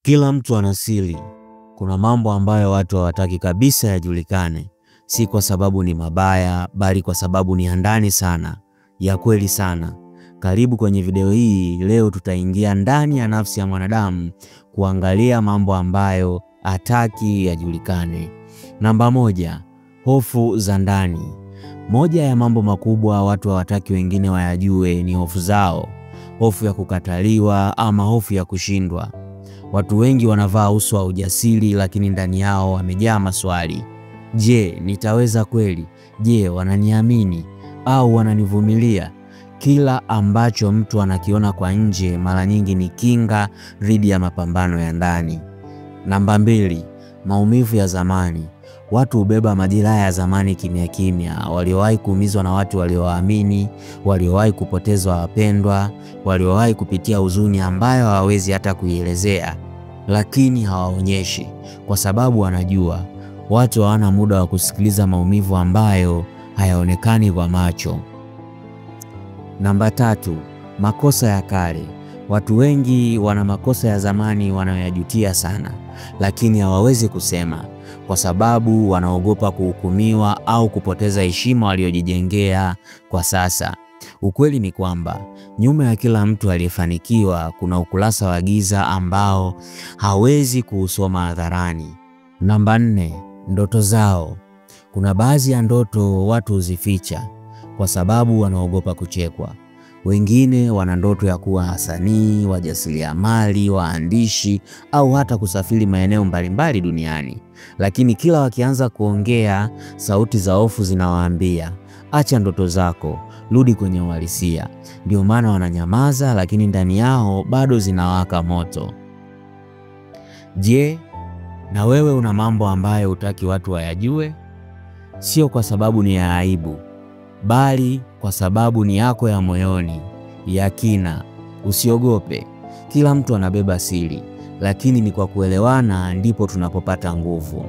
Kila mtu ana siri. Kuna mambo ambayo watu hawataki kabisa yajulikane, si kwa sababu ni mabaya, bali kwa sababu ni ya ndani sana, ya kweli sana. Karibu kwenye video hii. Leo tutaingia ndani ya nafsi ya mwanadamu kuangalia mambo ambayo hataki yajulikane. Namba moja, hofu za ndani. Moja ya mambo makubwa watu hawataki wengine wayajue ni hofu zao. Hofu ya kukataliwa ama hofu ya kushindwa. Watu wengi wanavaa uso wa ujasiri, lakini ndani yao wamejaa maswali. Je, nitaweza kweli? Je, wananiamini au wananivumilia? Kila ambacho mtu anakiona kwa nje mara nyingi ni kinga dhidi ya mapambano ya ndani. Namba mbili, maumivu ya zamani. Watu hubeba majeraha ya zamani kimya kimya, waliowahi kuumizwa na watu waliowaamini, waliowahi kupotezwa wapendwa, waliowahi kupitia huzuni ambayo hawawezi hata kuielezea, lakini hawaonyeshi kwa sababu wanajua watu hawana muda wa kusikiliza maumivu ambayo hayaonekani kwa macho. Namba tatu, makosa ya kale. Watu wengi wana makosa ya zamani wanayoyajutia sana, lakini hawawezi kusema kwa sababu wanaogopa kuhukumiwa au kupoteza heshima waliojijengea kwa sasa. Ukweli ni kwamba nyuma ya kila mtu aliyefanikiwa kuna ukurasa wa giza ambao hawezi kuusoma hadharani. Namba nne, ndoto zao. Kuna baadhi ya ndoto watu huzificha kwa sababu wanaogopa kuchekwa. Wengine wana ndoto ya kuwa wasanii, wajasiriamali, waandishi au hata kusafiri maeneo mbalimbali duniani. Lakini kila wakianza kuongea, sauti za hofu zinawaambia, acha ndoto zako, rudi kwenye uhalisia. Ndio maana wananyamaza, lakini ndani yao bado zinawaka moto. Je, na wewe una mambo ambayo hutaki watu wayajue? Sio kwa sababu ni ya aibu, bali kwa sababu ni yako ya moyoni, ya kina. Usiogope. Kila mtu anabeba siri, lakini ni kwa kuelewana ndipo tunapopata nguvu.